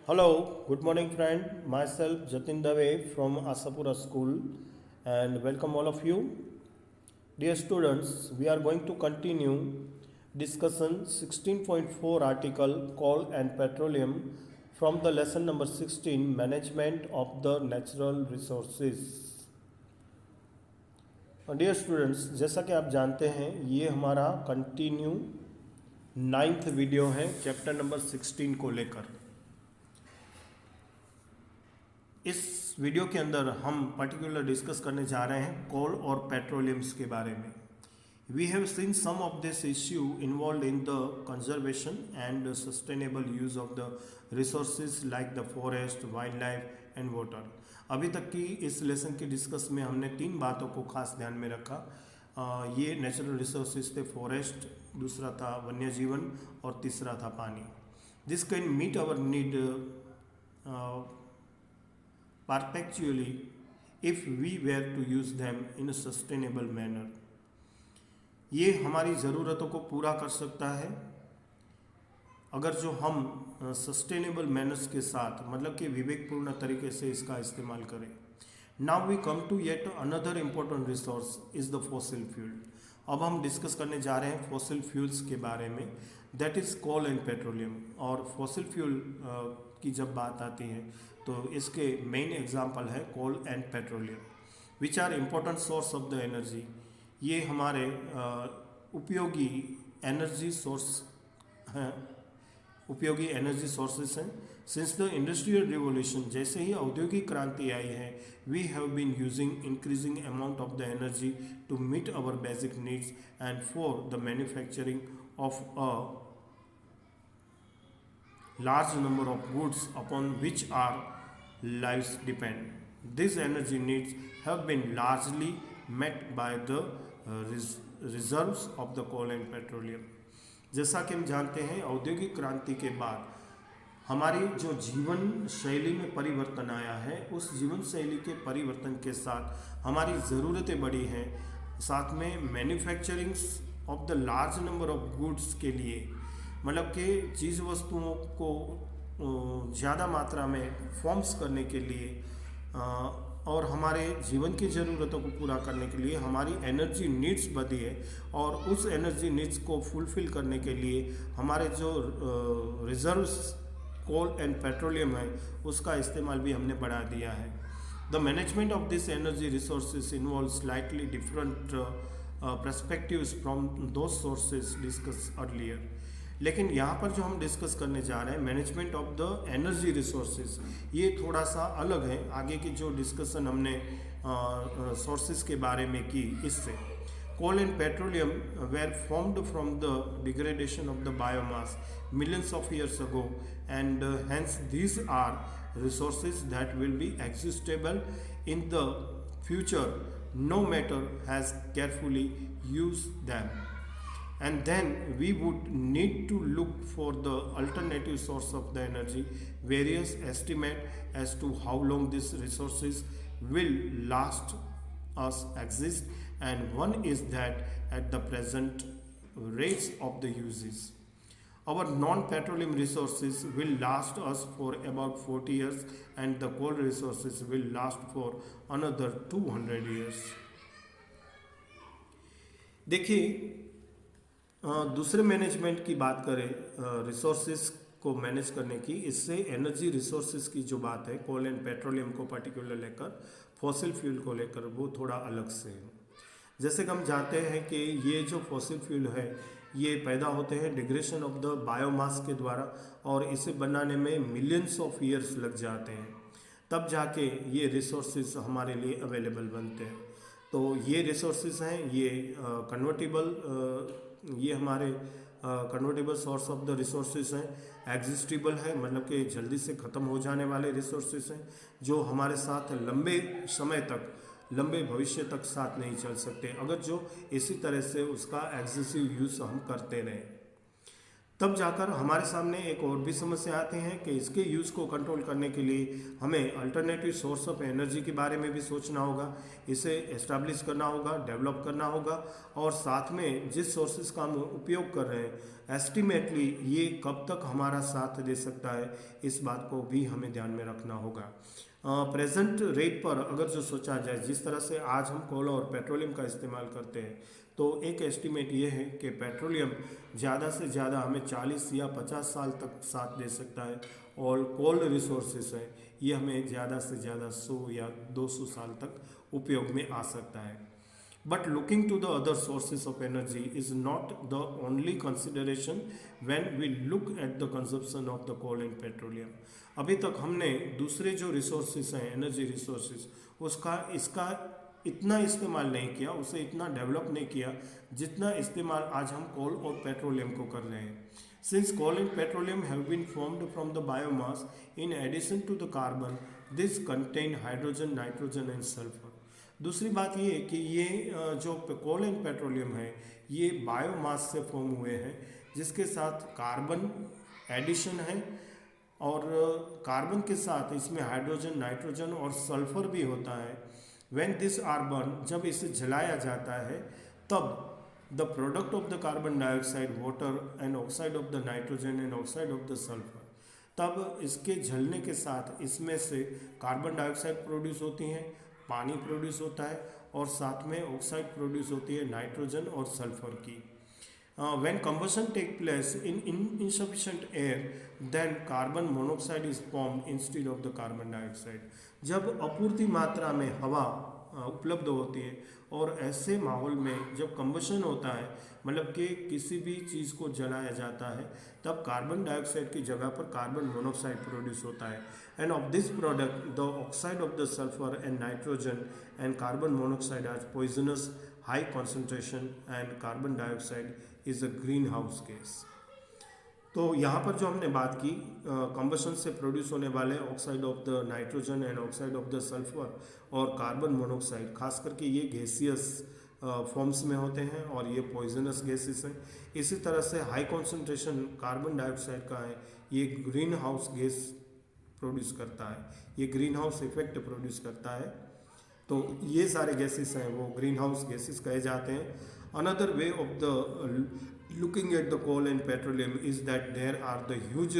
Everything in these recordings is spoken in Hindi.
Hello, good morning, friend. Myself Jatin Dave from Asapura School, and welcome all of you. Dear students, we are going to continue discussion 16.4 article Coal and Petroleum from the lesson number 16 Management of the Natural Resources. Dear students, जैसा कि आप जानते हैं ये हमारा कंटिन्यू 9th वीडियो है चैप्टर नंबर 16 को लेकर। इस वीडियो के अंदर हम पर्टिकुलर डिस्कस करने जा रहे हैं कोल और पेट्रोलियम्स के बारे में। We have seen some of this issue involve in the conservation and sustainable use of the resources like the forest, wild life and water. अभी तक की इस लेसन के डिस्कस में हमने 3 बातों को खास ध्यान में रखा। ये नेचुरल रिसोर्सेज थे, फॉरेस्ट, दूसरा था वन्य जीवन और तीसरा था पानी। This can meet our need perpetually if we were to use them in a sustainable manner। ये हमारी ज़रूरतों को पूरा कर सकता है अगर जो हम सस्टेनेबल मैनर्स के साथ, मतलब कि विवेकपूर्ण तरीके से इसका इस्तेमाल करें। Now we come to yet another important resource is the fossil fuel. अब हम डिस्कस करने जा रहे हैं फॉसिल फ्यूल्स के बारे में, that is coal and petroleum. और फॉसिल फ्यूल की जब बात आती है तो इसके मेन एग्जांपल है coal and petroleum, which are important source of the energy. ये हमारे उपयोगी एनर्जी सोर्सेस हैं। सिंस द इंडस्ट्रियल रिवोल्यूशन, जैसे ही औद्योगिक क्रांति आई है, we have been using increasing amount of the energy to meet our basic needs and for the manufacturing of a large number of goods upon which our lives depend. These energy needs have been largely met by the reserves of the coal and petroleum। जैसा कि हम जानते हैं औद्योगिक क्रांति के बाद हमारी जो जीवन शैली में परिवर्तन आया है, उस जीवन शैली के परिवर्तन के साथ हमारी ज़रूरतें बढ़ी हैं। साथ में manufacturing of the large number of goods के लिए, मतलब कि चीज़ वस्तुओं को ज़्यादा मात्रा में फॉर्म्स करने के लिए और हमारे जीवन की ज़रूरतों को पूरा करने के लिए हमारी एनर्जी नीड्स बढ़ी है। और उस एनर्जी नीड्स को फुलफ़िल करने के लिए हमारे जो रिजर्व्स कोल एंड पेट्रोलियम है उसका इस्तेमाल भी हमने बढ़ा दिया है। The management of this energy resources involve slightly different perspectives from those sources discuss earlier. लेकिन यहाँ पर जो हम डिस्कस करने जा रहे हैं management of the energy resources, ये थोड़ा सा अलग है आगे की जो डिस्कशन हमने सोर्सेज के बारे में की इससे। Coal and petroleum were formed from the degradation of the biomass millions of years ago and hence these are resources that will be exhaustible in the future no matter has carefully used them। And then we would need to look for the alternative source of the energy. Various estimate as to how long these resources will last us exist, and one is that at the present rates of the uses, our non-petroleum resources will last us for about 40 years and the coal resources will last for another 200 years। देखिए, दूसरे मैनेजमेंट की बात करें रिसोर्सेज को मैनेज करने की, इससे एनर्जी रिसोर्सेज की जो बात है कोल एंड पेट्रोलियम को पर्टिकुलर लेकर, फॉसिल फ्यूल को लेकर, वो थोड़ा अलग से है। जैसे कि हम जानते हैं कि ये जो फॉसिल फ्यूल है ये पैदा होते हैं डिग्रेडेशन ऑफ द बायोमास के द्वारा और इसे बनाने में मिलियंस ऑफ ईयर्स लग जाते हैं, तब जाके ये रिसोर्सेज हमारे लिए अवेलेबल बनते हैं। तो ये रिसोर्सेज हैं, ये कन्वर्टेबल, ये हमारे convertible source of the resources हैं। एग्जिस्टेबल है, मतलब कि जल्दी से ख़त्म हो जाने वाले रिसोर्सेज हैं जो हमारे साथ लंबे समय तक, लंबे भविष्य तक साथ नहीं चल सकते अगर जो इसी तरह से उसका एक्सेसिव यूज़ हम करते रहें। तब जाकर हमारे सामने एक और भी समस्या आती है कि इसके यूज़ को कंट्रोल करने के लिए हमें अल्टरनेटिव सोर्स ऑफ एनर्जी के बारे में भी सोचना होगा, इसे एस्टैब्लिश करना होगा, डेवलप करना होगा, और साथ में जिस सोर्सेज का हम उपयोग कर रहे हैं एस्टिमेटली ये कब तक हमारा साथ दे सकता है, इस बात को भी हमें ध्यान में रखना होगा। प्रेजेंट रेट पर अगर जो सोचा जाए, जिस तरह से आज हम कोल और पेट्रोलियम का इस्तेमाल करते हैं, तो एक एस्टिमेट ये है कि पेट्रोलियम ज़्यादा से ज़्यादा हमें 40 या 50 साल तक साथ दे सकता है, और कोल्ड रिसोर्सेस है ये हमें ज़्यादा से ज़्यादा 100 या 200 साल तक उपयोग में आ सकता है। But looking to the other sources of energy is not the only consideration when we look at the consumption of the coal and petroleum. अभी तक हमने दूसरे जो रिसोर्सेज हैं, एनर्जी रिसोर्सेज, इसका इतना इस्तेमाल नहीं किया, उसे इतना डेवलप नहीं किया जितना इस्तेमाल आज हम कोल और पेट्रोलियम को कर रहे हैं। Since coal and petroleum have been formed from the biomass, in addition to the carbon, this contain hydrogen, nitrogen and sulfur. दूसरी बात ये है कि ये जो कोल एंड पेट्रोलियम है ये बायोमास से फॉर्म हुए हैं, जिसके साथ कार्बन एडिशन है, और कार्बन के साथ इसमें हाइड्रोजन, नाइट्रोजन और सल्फर भी होता है। व्हेन दिस आर बर्न, जब इसे जलाया जाता है तब the product of the carbon dioxide, water and oxide of the nitrogen and oxide of the sulphur, तब इसके जलने के साथ इसमें से कार्बन डाइऑक्साइड प्रोड्यूस होती हैं, पानी प्रोड्यूस होता है, और साथ में ऑक्साइड प्रोड्यूस होती है नाइट्रोजन और सल्फर की। When combustion take place in insufficient air then carbon monoxide is formed instead of the carbon dioxide. जब अपूर्ति मात्रा में हवा उपलब्ध होती है और ऐसे माहौल में जब कंबशन होता है, मतलब कि किसी भी चीज़ को जलाया जाता है, तब कार्बन डाइऑक्साइड की जगह पर कार्बन मोनोऑक्साइड प्रोड्यूस होता है, and of this product the oxide of the sulphur and nitrogen and carbon monoxide are poisonous high concentration, and carbon dioxide is a green house gas. तो यहाँ पर जो हमने बात की कंबशन से प्रोड्यूस होने वाले oxide of the nitrogen and oxide of the sulphur और कार्बन मोनोऑक्साइड, खास करके ये गैसियस फॉर्म्स में होते हैं और ये पॉइजनस गैसेस हैं। इसी तरह से हाई कॉन्सेंट्रेशन कार्बन डाइऑक्साइड का है, ये ग्रीन हाउस गैस प्रोड्यूस करता है, ये ग्रीन हाउस इफेक्ट प्रोड्यूस करता है। तो ये सारे गैसेस हैं वो ग्रीन हाउस गैसेस कहे जाते हैं। Another way of the looking at the coal and petroleum is that there are the huge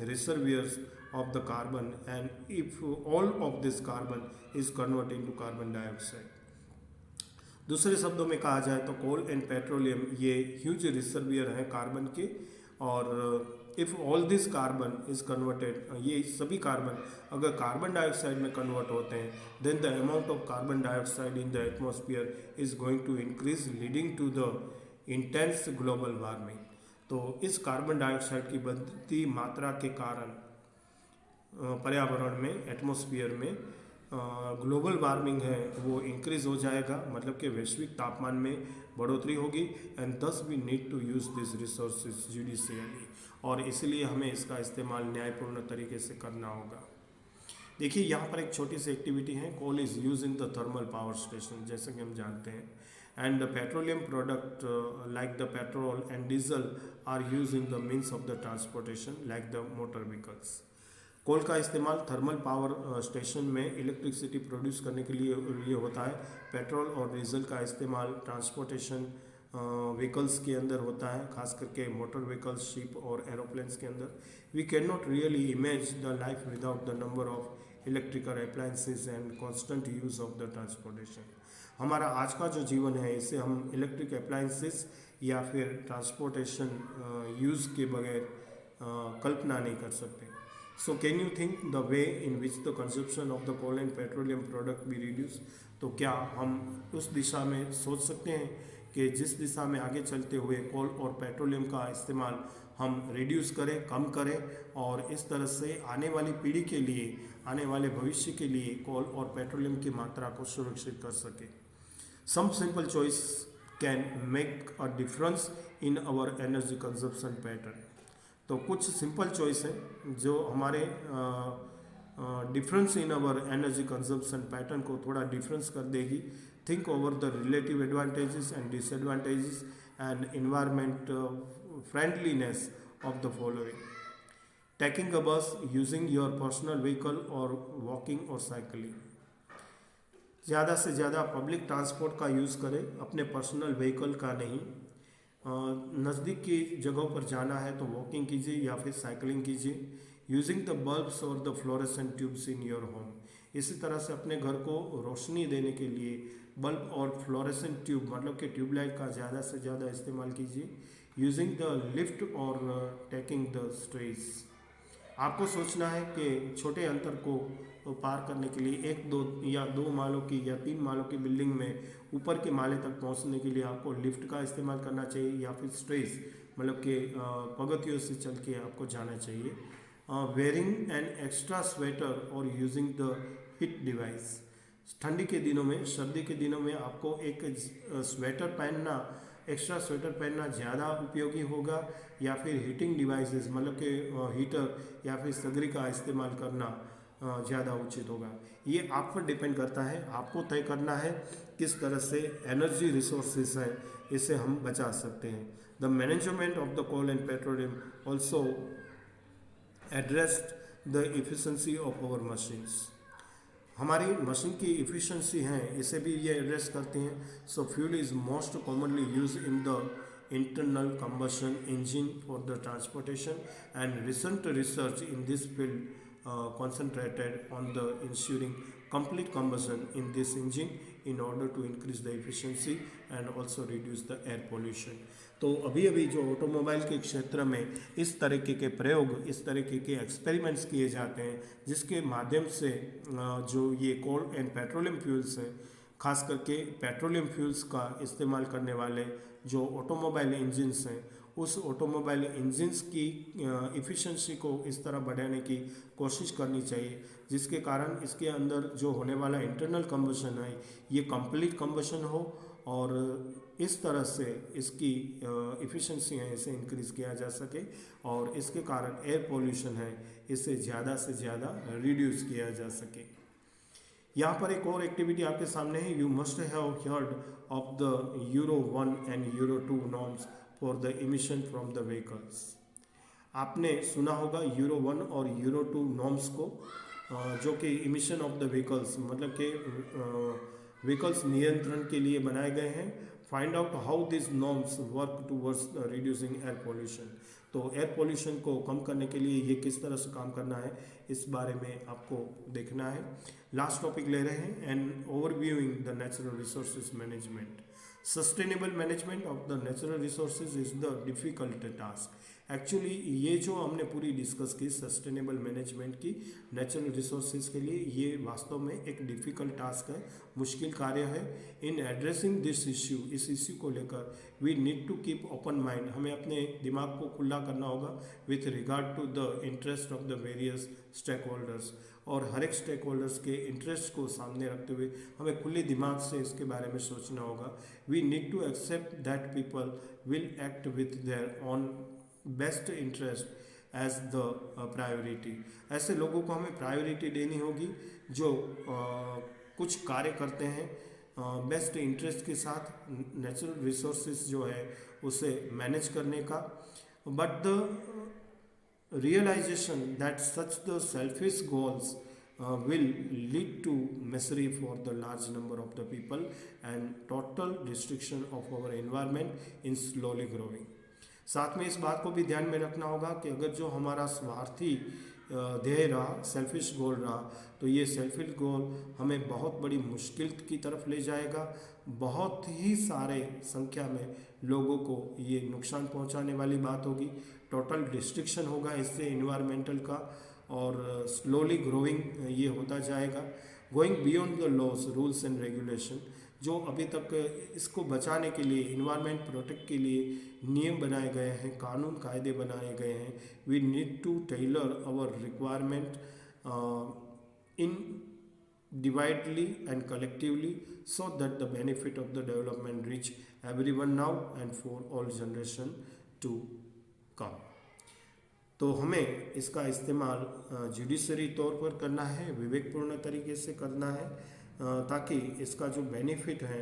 reservoirs of the carbon, and if all of this carbon is converted into carbon dioxide, दूसरे शब्दों में कहा जाए तो कोल एंड पेट्रोलियम ये ह्यूज रिजर्वियर हैं कार्बन के, और if all this carbon is converted, ये सभी कार्बन अगर कार्बन डाइऑक्साइड में कन्वर्ट होते हैं, then the amount of carbon dioxide in the atmosphere is going to increase, leading to the intense global warming. तो इस कार्बन डाइऑक्साइड की बढ़ती मात्रा के कारण पर्यावरण में, एटमॉस्फेयर में ग्लोबल वार्मिंग है वो इंक्रीज हो जाएगा, मतलब कि वैश्विक तापमान में बढ़ोतरी होगी, and thus we need to use this resources judicially, और इसलिए हमें इसका इस्तेमाल न्यायपूर्ण तरीके से करना होगा। देखिए यहाँ पर एक छोटी सी एक्टिविटी है, coal is use in the thermal power station, जैसे कि हम जानते हैं, and the petroleum product like the petrol and diesel are used in the means of the transportation like the motor vehicles. कोल का इस्तेमाल थर्मल पावर स्टेशन में इलेक्ट्रिसिटी प्रोड्यूस करने के लिए होता है। पेट्रोल और डीजल का इस्तेमाल ट्रांसपोर्टेशन व्हीकल्स के अंदर होता है, खास करके मोटर व्हीकल्स, शिप और एरोप्लेन्स के अंदर। We can not really image the life without the number of electrical appliances and constant use of the transportation. हमारा आज का जो जीवन है इसे हम इलेक्ट्रिक अप्लायंसेस या फिर ट्रांसपोर्टेशन यूज़ के बगैर कल्पना नहीं कर सकते। So can you think the way in which the consumption of the coal and petroleum product be reduce. तो क्या हम उस दिशा में सोच सकते हैं कि जिस दिशा में आगे चलते हुए कोल और पेट्रोलियम का इस्तेमाल हम रिड्यूस करें, कम करें, और इस तरह से आने वाली पीढ़ी के लिए, आने वाले भविष्य के लिए कोल और पेट्रोलियम की मात्रा को सुरक्षित कर सकें। Some simple choice can make a difference in our energy consumption pattern. तो कुछ सिंपल चॉइस हैं जो हमारे difference in our energy consumption pattern को थोड़ा डिफरेंस कर देगी। Think over the relative advantages and disadvantages and environment friendliness of the following: taking a bus, using your personal vehicle, or walking or cycling. ज़्यादा से ज़्यादा पब्लिक ट्रांसपोर्ट का यूज़ करें, अपने पर्सनल व्हीकल का नहीं। नज़दीक की जगहों पर जाना है तो वॉकिंग कीजिए या फिर साइकिलिंग कीजिए। यूजिंग द बल्ब्स और the fluorescent tubes in your home, इसी तरह से अपने घर को रोशनी देने के लिए बल्ब और फ्लोरेसेंट ट्यूब मतलब कि ट्यूबलाइट का ज़्यादा से ज़्यादा इस्तेमाल कीजिए। यूजिंग द लिफ्ट और टेकिंग द स्टेयर्स, आपको सोचना है कि छोटे अंतर को पार करने के लिए एक दो या दो मालों की या तीन मालों की बिल्डिंग में ऊपर के माले तक पहुंचने के लिए आपको लिफ्ट का इस्तेमाल करना चाहिए या फिर स्टेयर्स मतलब कि पगथियों से चल के आपको जाना चाहिए। वेयरिंग एन एक्स्ट्रा स्वेटर और यूजिंग द हीट डिवाइस, ठंडी के दिनों में सर्दी के दिनों में आपको एक स्वेटर पहनना, एक्स्ट्रा स्वेटर पहनना ज़्यादा उपयोगी होगा या फिर हीटिंग डिवाइसेस मतलब कि हीटर या फिर सगरी का इस्तेमाल करना ज़्यादा उचित होगा। ये आप पर डिपेंड करता है, आपको तय करना है किस तरह से एनर्जी रिसोर्सेज है इसे हम बचा सकते हैं। The management of the coal and petroleum also addressed the efficiency of our machines, हमारी मशीन की इफ़िशेंसी हैं इसे भी ये एड्रेस करते हैं। So fuel is most commonly use in the internal combustion engine for the transportation, and recent research in this field concentrated on the ensuring complete combustion in this engine in order to increase the efficiency and also reduce the air pollution। तो अभी अभी जो ऑटोमोबाइल के क्षेत्र में इस तरीके के प्रयोग, इस तरीके के एक्सपेरिमेंट्स किए जाते हैं जिसके माध्यम से जो ये कोल एंड पेट्रोलियम फ्यूल्स हैं, खास करके पेट्रोलियम फ्यूल्स का इस्तेमाल करने वाले जो ऑटोमोबाइल इंजन्स हैं, उस ऑटोमोबाइल इंजन्स की इफ़िशेंसी को इस तरह बढ़ाने की कोशिश करनी चाहिए जिसके कारण इसके अंदर जो होने वाला इंटरनल कंबशन है ये कंप्लीट कंबशन हो और इस तरह से इसकी इफ़िशेंसी है इसे इंक्रीज़ किया जा सके और इसके कारण एयर पोल्यूशन है इसे ज़्यादा से ज़्यादा रिड्यूस किया जा सके। यहाँ पर एक और एक्टिविटी आपके सामने है। You must have heard of the euro 1 and euro 2 norms for the emission from the vehicles. आपने सुना होगा यूरो 1 और यूरो 2 नॉर्म्स को जो कि इमिशन ऑफ द व्हीकल्स मतलब कि व्हीकल्स नियंत्रण के लिए बनाए गए हैं। Find out how this norms work towards reducing air pollution, तो एयर पोल्यूशन को कम करने के लिए ये किस तरह से काम करना है इस बारे में आपको देखना है। लास्ट टॉपिक ले रहे हैं and overviewing the natural resources management. Sustainable management of the natural resources is the difficult task. Actually ये जो हमने पूरी डिस्कस की सस्टेनेबल मैनेजमेंट की नेचुरल रिसोर्सेज के लिए, ये वास्तव में एक डिफ़िकल्ट टास्क है, मुश्किल कार्य है। इन एड्रेसिंग दिस इश्यू, इस इश्यू को लेकर we need to keep open mind, हमें अपने दिमाग को खुला करना होगा with regard to the interest of the various stake holders, और हर एक स्टेक होल्डर्स के इंटरेस्ट को सामने रखते हुए हमें खुले दिमाग से इसके बारे में सोचना होगा। We need to accept that people will act with their on best interest as the priority. ऐसे लोगों को हमें प्रायोरिटी देनी होगी जो कुछ कार्य करते हैं बेस्ट इंटरेस्ट के साथ नेचुरल रिसोर्सेज जो है उसे मैनेज करने का। But the realization that such the selfish goals will lead to misery for the large number of the people and total destruction of our environment in slowly growing। साथ में इस बात को भी ध्यान में रखना होगा कि अगर जो हमारा स्वार्थी ध्येय रहा, सेल्फिश गोल रहा, तो ये सेल्फिश गोल हमें बहुत बड़ी मुश्किल की तरफ ले जाएगा। बहुत ही सारे संख्या में लोगों को ये नुकसान पहुंचाने वाली बात होगी। टोटल डिस्ट्रक्शन होगा इससे इन्वायरमेंटल का, और स्लोली ग्रोइंग ये होता जाएगा। Going beyond the loss, rules and regulation, जो अभी तक इसको बचाने के लिए, इन्वायरमेंट प्रोटेक्ट के लिए नियम बनाए गए हैं, कानून कायदे बनाए गए हैं। We need to tailor our requirement in dividedly and collectively so that the benefit of the development reach everyone now and for all generation to come। तो हमें इसका इस्तेमाल जुडिशरी तौर पर करना है, विवेकपूर्ण तरीके से करना है, ताकि इसका जो बेनिफिट है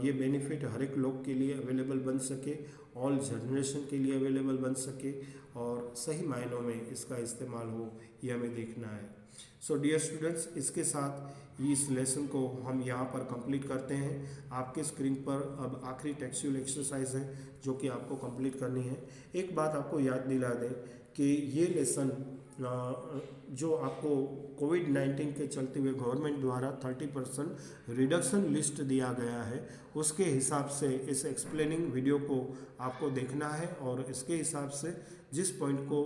ये बेनिफिट हर एक लोग के लिए अवेलेबल बन सके ऑल जनरेशन के लिए अवेलेबल बन सके और सही मायनों में इसका इस्तेमाल हो, ये हमें देखना है। सो डियर स्टूडेंट्स, इसके साथ इस लेसन को हम यहाँ पर कंप्लीट करते हैं। आपके स्क्रीन पर अब आखिरी टेक्सचुअल एक्सरसाइज है जो कि आपको कंप्लीट करनी है। एक बात आपको याद दिला दें कि ये लेसन जो आपको कोविड-19 के चलते हुए गवर्नमेंट द्वारा 30% रिडक्शन लिस्ट दिया गया है, उसके हिसाब से इस एक्सप्लेनिंग वीडियो को आपको देखना है और इसके हिसाब से जिस पॉइंट को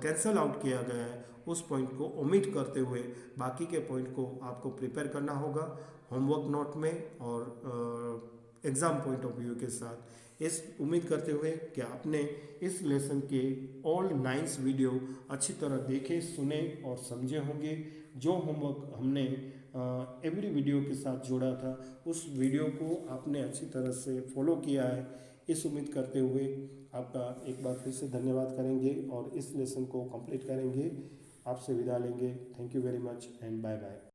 कैंसल आउट किया गया है उस पॉइंट को ओमिट करते हुए बाकी के पॉइंट को आपको प्रिपेयर करना होगा होमवर्क नोट में और एग्ज़ाम पॉइंट ऑफ व्यू के साथ। इस उम्मीद करते हुए कि आपने इस लेसन के ऑल 9 वीडियो अच्छी तरह देखे, सुने और समझे होंगे। जो होमवर्क हमने एवरी वीडियो के साथ जोड़ा था उस वीडियो को आपने अच्छी तरह से फॉलो किया है, इस उम्मीद करते हुए आपका एक बार फिर से धन्यवाद करेंगे और इस लेसन को कंप्लीट करेंगे। आपसे विदा लेंगे। Thank you very much and bye bye.